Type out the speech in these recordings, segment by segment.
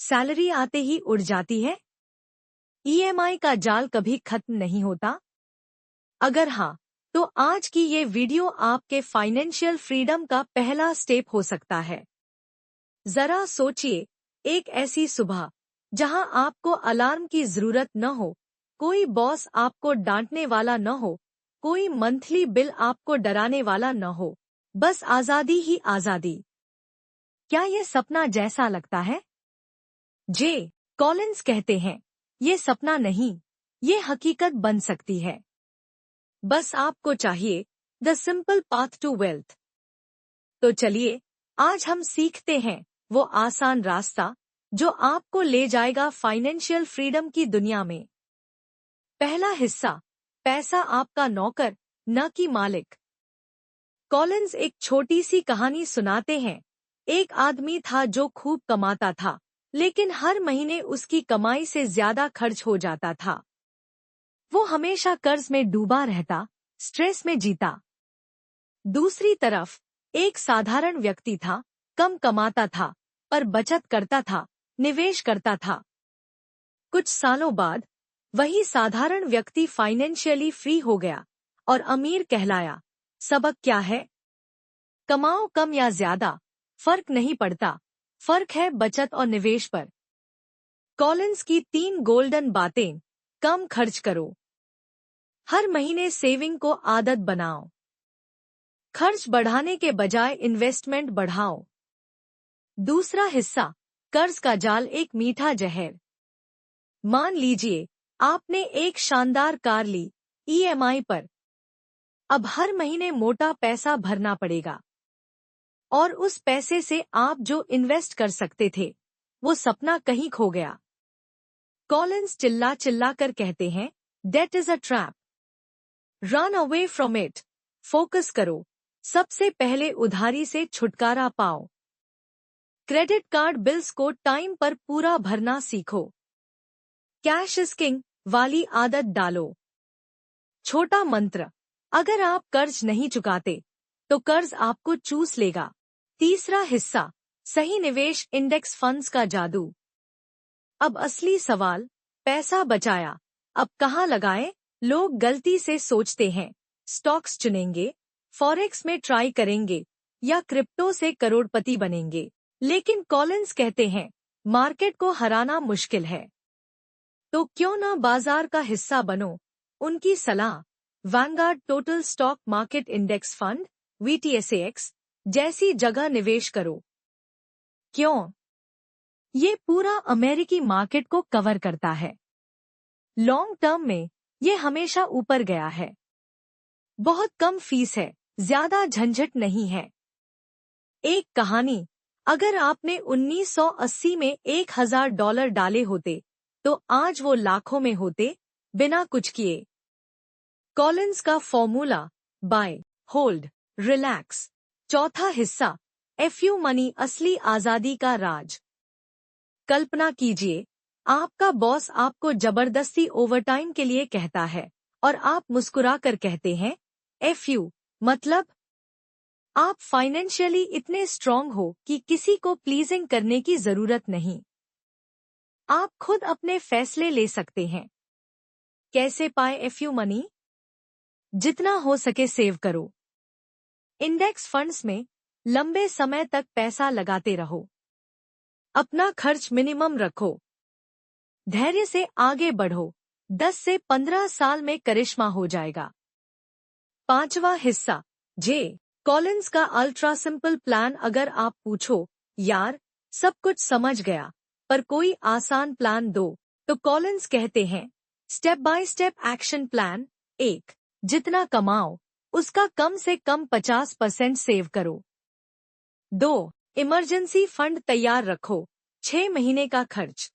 Salary आते ही उड़ जाती है? ईएमआई का जाल कभी खत्म नहीं होता? अगर हाँ, तो आज की ये वीडियो आपके फाइनेंशियल फ्रीडम का पहला स्टेप हो सकता है। जरा सोचिए, एक ऐसी सुबह जहां आपको अलार्म की जरूरत न हो, कोई बॉस आपको डांटने वाला न हो, कोई मंथली बिल आपको डराने वाला न हो, बस आजादी ही आजादी। क्या ये सपना जैसा लगता है? जे कॉलिंस कहते हैं, ये सपना नहीं, ये हकीकत बन सकती है। बस आपको चाहिए the simple path to wealth. तो चलिए, आज हम सीखते हैं वो आसान रास्ता जो आपको ले जाएगा फाइनेंशियल फ्रीडम की दुनिया में। पहला हिस्सा, पैसा आपका नौकर न कि मालिक। कॉलिंस एक छोटी सी कहानी सुनाते हैं। एक आदमी था जो खूब कमाता था, लेकिन हर महीने उसकी कमाई से ज्यादा खर्च हो जाता था। वो हमेशा कर्ज में डूबा रहता, स्ट्रेस में जीता। दूसरी तरफ एक साधारण व्यक्ति था, कम कमाता था, पर बचत करता था, निवेश करता था। कुछ सालों बाद वही साधारण व्यक्ति फाइनेंशियली फ्री हो गया और अमीर कहलाया। सबक क्या है? कमाओ कम या ज्यादा, फर्क नहीं पड़ता, फर्क है बचत और निवेश पर। कॉलिंस की 3 गोल्डन बातें। कम खर्च करो, हर महीने सेविंग को आदत बनाओ, खर्च बढ़ाने के बजाय इन्वेस्टमेंट बढ़ाओ। दूसरा हिस्सा, कर्ज का जाल एक मीठा जहर। मान लीजिए आपने एक शानदार कार ली ईएमआई पर। अब हर महीने मोटा पैसा भरना पड़ेगा और उस पैसे से आप जो इन्वेस्ट कर सकते थे, वो सपना कहीं खो गया। कॉलिंस चिल्ला चिल्ला कर कहते हैं, debt is a trap, run away from it. Focus करो, सबसे पहले उधारी से छुटकारा पाओ। क्रेडिट कार्ड बिल्स को टाइम पर पूरा भरना सीखो। कैश इज किंग वाली आदत डालो। छोटा मंत्र, अगर आप कर्ज नहीं चुकाते तो कर्ज आपको चूस लेगा। तीसरा हिस्सा, सही निवेश इंडेक्स फंड्स का जादू। अब असली सवाल, पैसा बचाया, अब कहाँ लगाएं? लोग गलती से सोचते हैं स्टॉक्स चुनेंगे, फॉरेक्स में ट्राई करेंगे या क्रिप्टो से करोड़पति बनेंगे। लेकिन कॉलिंस कहते हैं, मार्केट को हराना मुश्किल है, तो क्यों न बाजार का हिस्सा बनो। उनकी सलाह, Vanguard total stock market index fund VTSAX जैसी जगह निवेश करो। क्यों? ये पूरा अमेरिकी मार्केट को कवर करता है। लॉन्ग टर्म में ये हमेशा ऊपर गया है। बहुत कम फीस है, ज्यादा झंझट नहीं है। एक कहानी, अगर आपने 1980 में $1000 डाले होते तो आज वो लाखों में होते, बिना कुछ किए। कॉलिंस का फॉर्मूला, बाय, होल्ड, रिलैक्स। चौथा हिस्सा, FU मनी असली आजादी का राज। कल्पना कीजिए, आपका बॉस आपको जबरदस्ती ओवरटाइम के लिए कहता है और आप मुस्कुराकर कहते हैं, FU मतलब आप फाइनेंशियली इतने स्ट्रांग हो कि किसी को प्लीजिंग करने की जरूरत नहीं। आप खुद अपने फैसले ले सकते हैं। कैसे पाए FU मनी? जितना हो सके सेव करो। इंडेक्स फंड्स में लंबे समय तक पैसा लगाते रहो। अपना खर्च मिनिमम रखो। धैर्य से आगे बढ़ो, 10 से 15 साल में करिश्मा हो जाएगा। पांचवा हिस्सा, जे कॉलिंस का अल्ट्रा सिंपल प्लान। अगर आप पूछो, यार सब कुछ समझ गया पर कोई आसान प्लान दो, तो कॉलिंस कहते हैं, step by step action plan. 1, जितना कमाओ उसका कम से कम 50% सेव करो। 2, इमरजेंसी फंड तैयार रखो, 6 महीने का खर्च।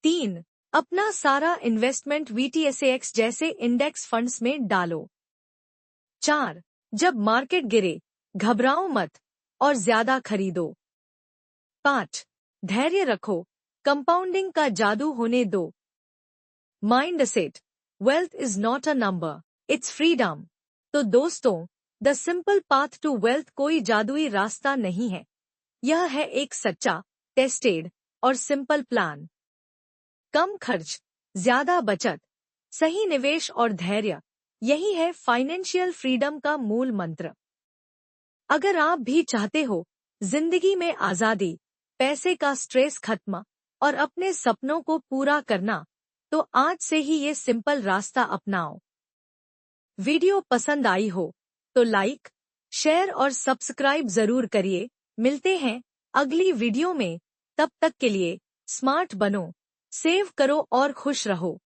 3, अपना सारा इन्वेस्टमेंट VTSAX जैसे इंडेक्स फंड्स में डालो। 4, जब मार्केट गिरे घबराओ मत और ज्यादा खरीदो। 5, धैर्य रखो, कंपाउंडिंग का जादू होने दो। Mindset, wealth is not a number, it's freedom. तो दोस्तों, the simple path to wealth कोई जादुई रास्ता नहीं है। यह है एक सच्चा, टेस्टेड और सिंपल प्लान। कम खर्च, ज्यादा बचत, सही निवेश और धैर्य, यही है फाइनेंशियल फ्रीडम का मूल मंत्र। अगर आप भी चाहते हो जिंदगी में आजादी, पैसे का स्ट्रेस खत्म और अपने सपनों को पूरा करना, तो आज से ही ये सिंपल रास्ता अपनाओ। वीडियो पसंद आई हो तो लाइक, शेयर और सब्सक्राइब जरूर करिए। मिलते हैं अगली वीडियो में। तब तक के लिए स्मार्ट बनो, सेव करो और खुश रहो।